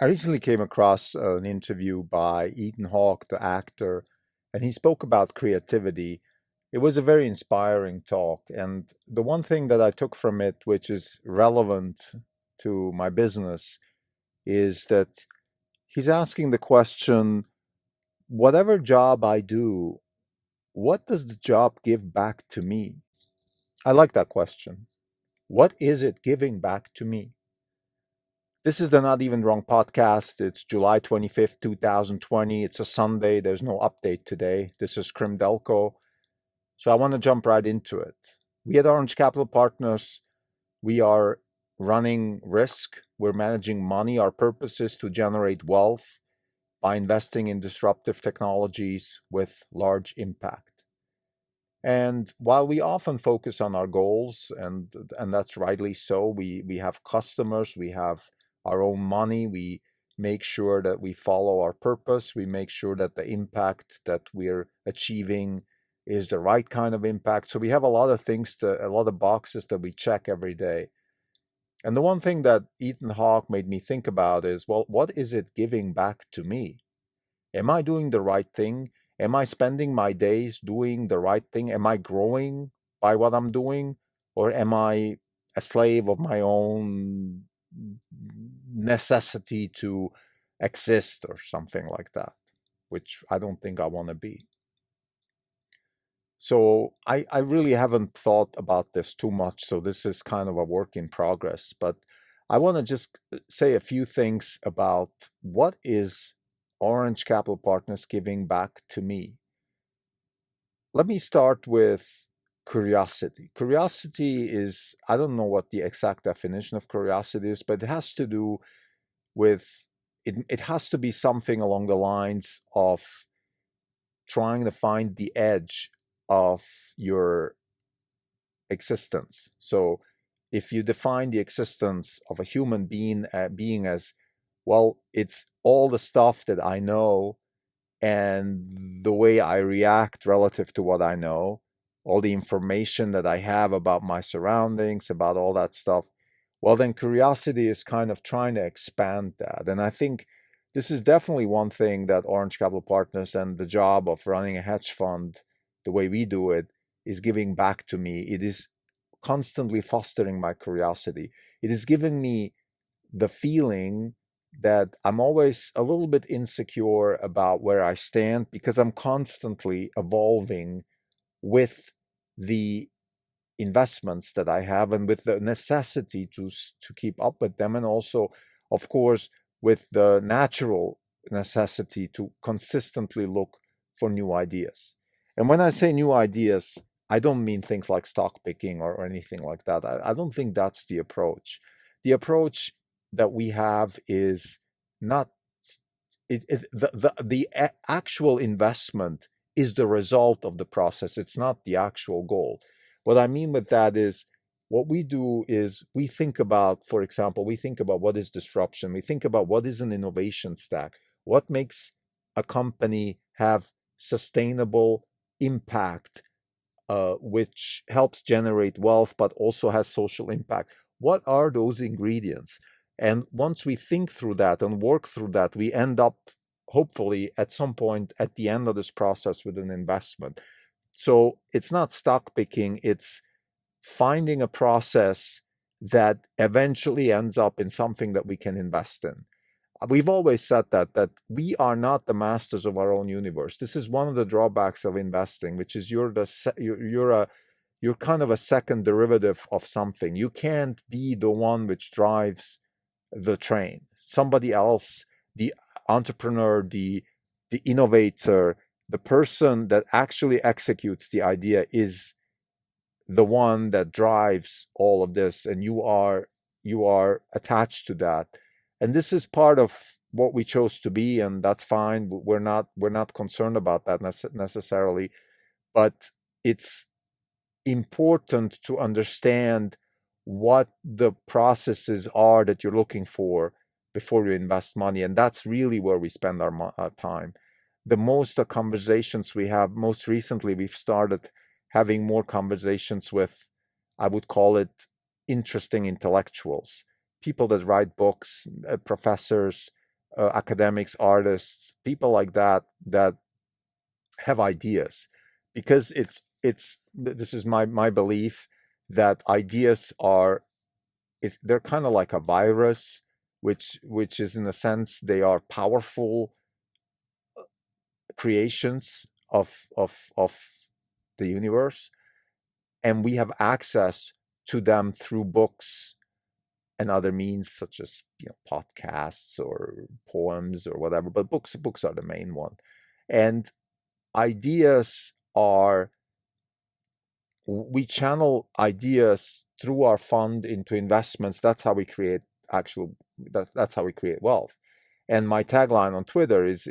I recently came across an interview by Ethan Hawke, the actor, and he spoke about creativity. It was a very inspiring talk. And the one thing that I took from it, which is relevant to my business, is that he's asking the question, whatever job I do, what does the job give back to me? I like that question. What is it giving back to me? This is the Not Even Wrong podcast. It's July 25th, 2020. It's a Sunday. There's no update today. This is Krim Delco. So I want to jump right into it. We at Orange Capital Partners, we are running risk. We're managing money. Our purpose is to generate wealth by investing in disruptive technologies with large impact. And while we often focus on our goals, and that's rightly so, we have customers, we have our own money, we make sure that we follow our purpose, we make sure that the impact that we're achieving is the right kind of impact. So we have a lot of things, a lot of boxes that we check every day. And the one thing that Ethan Hawke made me think about is, well, what is it giving back to me? Am I doing the right thing? Am I spending my days doing the right thing? Am I growing by what I'm doing? Or am I a slave of my own necessity to exist or something like that, which I don't think I want to be. So I really haven't thought about this too much. So this is kind of a work in progress. But I want to just say a few things about what is Orange Capital Partners giving back to me. Let me start with curiosity. Curiosity is, I don't know what the exact definition of curiosity is, but it has to do with, it has to be something along the lines of trying to find the edge of your existence. So if you define the existence of a human being as, well, it's all the stuff that I know and the way I react relative to what I know, all the information that I have about my surroundings, about all that stuff, well, then curiosity is kind of trying to expand that. And I think this is definitely one thing that Orange Capital Partners and the job of running a hedge fund, the way we do it, is giving back to me. It is constantly fostering my curiosity. It is giving me the feeling that I'm always a little bit insecure about where I stand because I'm constantly evolving with the investments that I have and with the necessity to keep up with them, and also, of course, with the natural necessity to consistently look for new ideas. And when I say new ideas, I don't mean things like stock picking or anything like that. I don't think that's the approach. The approach that we have is not the actual investment is the result of the process. It's not the actual goal. What I mean with that is, what we do is we think about, for example, we think about what is disruption. We think about what is an innovation stack. What makes a company have sustainable impact, which helps generate wealth, but also has social impact. What are those ingredients? And once we think through that and work through that, we end up, hopefully, at some point at the end of this process with an investment. So it's not stock picking, it's finding a process that eventually ends up in something that we can invest in. We've always said that we are not the masters of our own universe. This is one of the drawbacks of investing, which is you're kind of a second derivative of something. You can't be the one which drives the train. Somebody else, the entrepreneur, the innovator, the person that actually executes the idea is the one that drives all of this, and you are attached to that. And this is part of what we chose to be, and that's fine. We're not concerned about that necessarily, but it's important to understand what the processes are that you're looking for before you invest money, and that's really where we spend our time. The most conversations we have, most recently, we've started having more conversations with, I would call it, interesting intellectuals, people that write books, professors, academics, artists, people like that that have ideas, because it's this is my belief that ideas are they're kind of like a virus, which is in a sense they are powerful creations of the universe, and we have access to them through books and other means such as podcasts or poems or whatever, but books are the main one. And ideas are we channel ideas through our fund into investments. That's how we create actual that's how we create wealth. And my tagline on Twitter is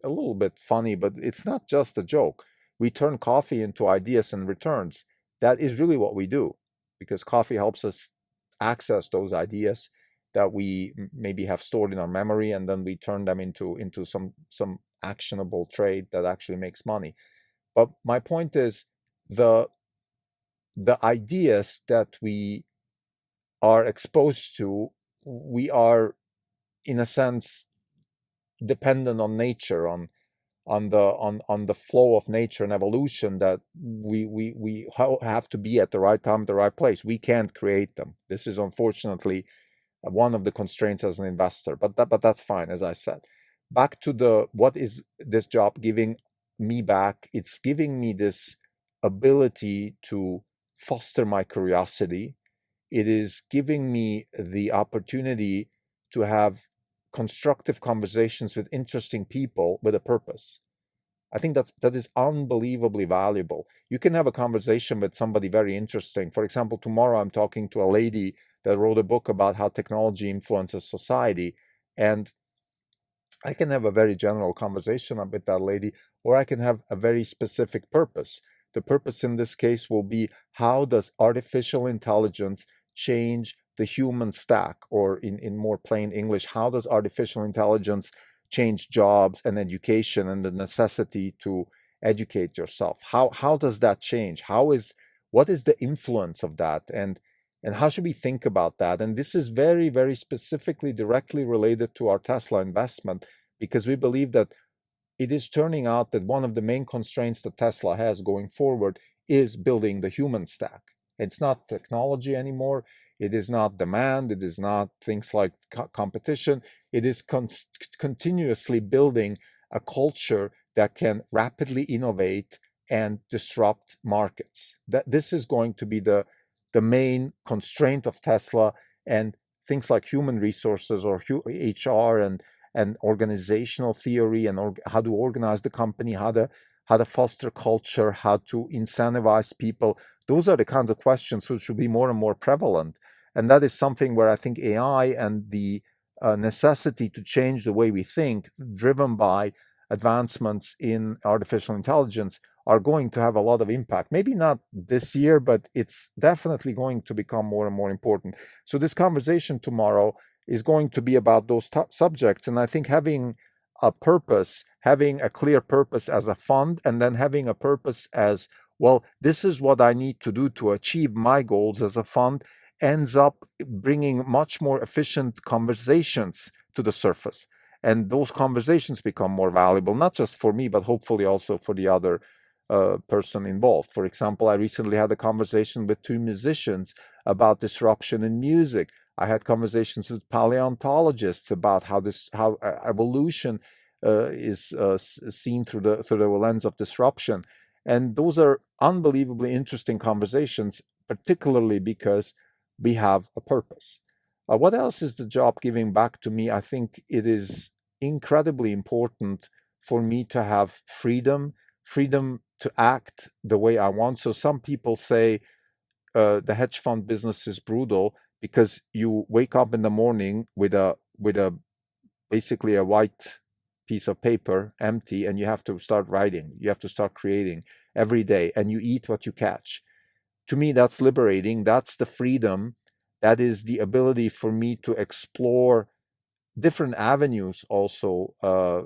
a little bit funny, but it's not just a joke. We turn coffee into ideas and returns. That is really what we do, because coffee helps us access those ideas that we maybe have stored in our memory, and then we turn them into some actionable trade that actually makes money. But my point is, the the ideas that we are exposed to, we are in a sense dependent on nature, on the flow of nature and evolution, that we have to be at the right time, the right place. We can't create them. This is unfortunately one of the constraints as an investor, but that's fine. As I said, back to the what is this job giving me back? It's giving me this ability to foster my curiosity. It is giving me the opportunity to have constructive conversations with interesting people with a purpose. I think that is unbelievably valuable. You can have a conversation with somebody very interesting. For example, tomorrow I'm talking to a lady that wrote a book about how technology influences society, and I can have a very general conversation with that lady, or I can have a very specific purpose. The purpose in this case will be, how does artificial intelligence change the human stack? Or in more plain English, how does artificial intelligence change jobs and education and the necessity to educate yourself? How does that change? What is the influence of that? And how should we think about that? And this is very, very specifically directly related to our Tesla investment, because we believe that it is turning out that one of the main constraints that Tesla has going forward is building the human stack. It's not technology anymore. It is not demand. It is not things like competition. It is continuously building a culture that can rapidly innovate and disrupt markets. That this is going to be the main constraint of Tesla, and things like human resources or HR and organizational theory and how to organize the company, how to foster culture, how to incentivize people. Those are the kinds of questions which will be more and more prevalent. And that is something where I think AI and the necessity to change the way we think, driven by advancements in artificial intelligence, are going to have a lot of impact. Maybe not this year, but it's definitely going to become more and more important. So this conversation tomorrow is going to be about those subjects. And I think having a purpose, having a clear purpose as a fund, and then having a purpose as, well, this is what I need to do to achieve my goals as a fund, ends up bringing much more efficient conversations to the surface. And those conversations become more valuable, not just for me, but hopefully also for the other person involved. For example, I recently had a conversation with two musicians about disruption in music. I had conversations with paleontologists about how evolution is seen through the lens of disruption, and those are unbelievably interesting conversations, particularly because we have a purpose. What else is the job giving back to me? I think it is incredibly important for me to have freedom to act the way I want. So some people say the hedge fund business is brutal because you wake up in the morning with a basically a white piece of paper, empty, and you have to start writing. You have to start creating every day, and you eat what you catch. To me, that's liberating. That's the freedom. That is the ability for me to explore different avenues also,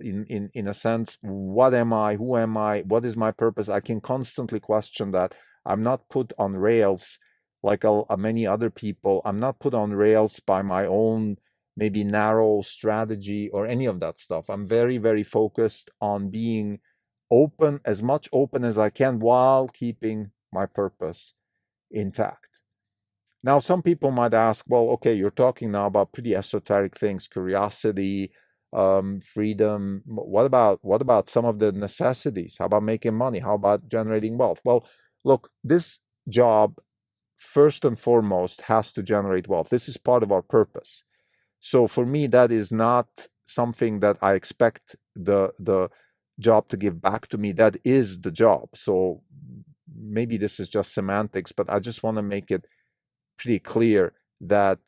in a sense. What am I? Who am I? What is my purpose? I can constantly question that. I'm not put on rails like many other people. I'm not put on rails by my own maybe narrow strategy or any of that stuff. I'm very, very focused on being open, as much open as I can, while keeping my purpose intact. Now, some people might ask, well, okay, you're talking now about pretty esoteric things, curiosity, freedom. What about some of the necessities? How about making money? How about generating wealth? Well, look, this job first and foremost has to generate wealth. This is part of our purpose. So for me, that is not something that I expect the job to give back to me. That is the job. So maybe this is just semantics, but I just want to make it pretty clear that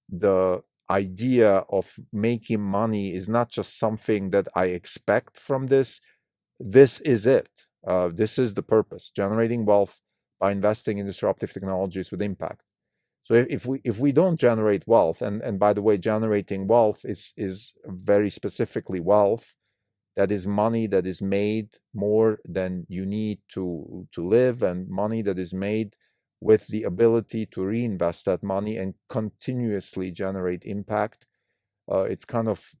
the idea of making money is not just something that I expect from this. This is it. This is the purpose: generating wealth by investing in disruptive technologies with impact. So if we don't generate wealth, and by the way, generating wealth is very specifically wealth, that is money that is made more than you need to live, and money that is made with the ability to reinvest that money and continuously generate impact. It's kind of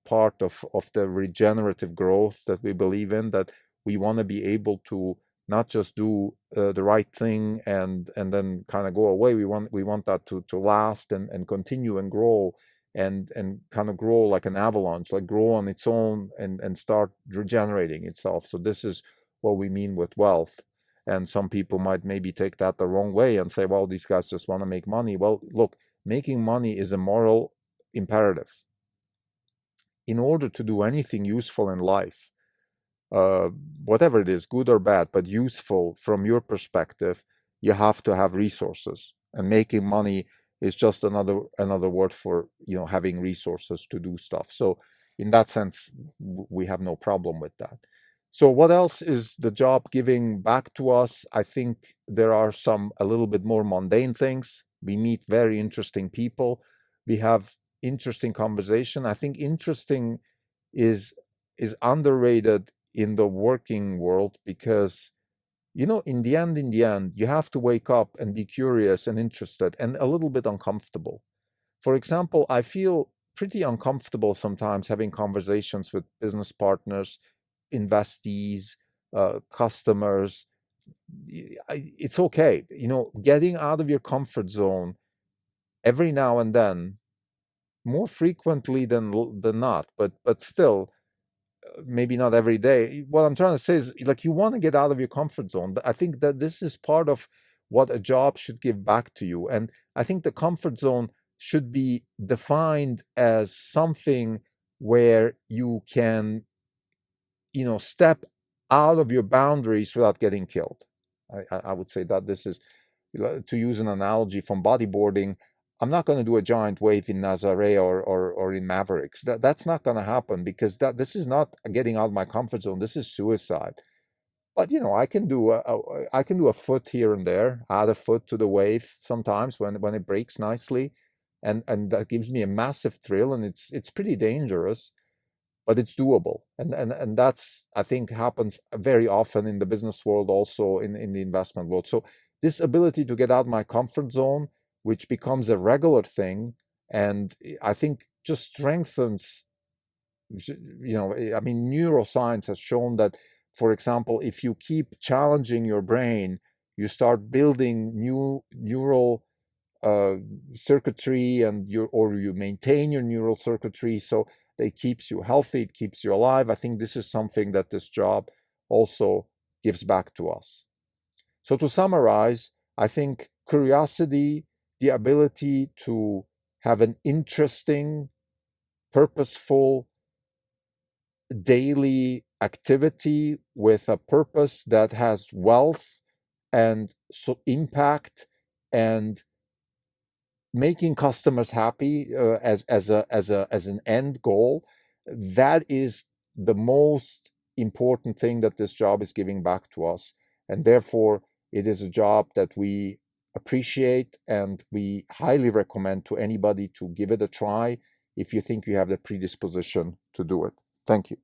part of the regenerative growth that we believe in, that we want to be able to not just do the right thing and then kind of go away. We want that to last and continue and grow and kind of grow like an avalanche, like grow on its own and start regenerating itself. So this is what we mean with wealth. And some people might maybe take that the wrong way and say, well, these guys just want to make money. Well, look, making money is a moral imperative. In order to do anything useful in life, uh, whatever it is, good or bad, but useful from your perspective, you have to have resources. And making money is just another word for having resources to do stuff. So in that sense, we have no problem with that. So what else is the job giving back to us? I think there are some a little bit more mundane things. We meet very interesting people. We have interesting conversation. I think interesting is underrated in the working world, because in the end you have to wake up and be curious and interested and a little bit uncomfortable. For example, I feel pretty uncomfortable sometimes having conversations with business partners, investees, customers. It's okay, getting out of your comfort zone every now and then, more frequently than not, but still, maybe not every day. What I'm trying to say is, like, you want to get out of your comfort zone. I think that this is part of what a job should give back to you. And I think the comfort zone should be defined as something where you can, step out of your boundaries without getting killed. I would say that this is, to use an analogy from bodyboarding, I'm not going to do a giant wave in Nazare or in Mavericks. That's not going to happen, because this is not getting out of my comfort zone. This is suicide. But I can do a foot here and there, add a foot to the wave sometimes when it breaks nicely, and that gives me a massive thrill, and it's pretty dangerous, but it's doable. And that's, I think, happens very often in the business world, also in the investment world. So this ability to get out of my comfort zone, which becomes a regular thing, and I think just strengthens, I mean, neuroscience has shown that, for example, if you keep challenging your brain, you start building new neural circuitry, and you maintain your neural circuitry, so it keeps you healthy, it keeps you alive. I think this is something that this job also gives back to us. So to summarize, I think curiosity, the ability to have an interesting, purposeful daily activity with a purpose that has wealth and so impact, and making customers happy as an end goal, that is the most important thing that this job is giving back to us. And therefore, it is a job that we appreciate, and we highly recommend to anybody to give it a try if you think you have the predisposition to do it. Thank you.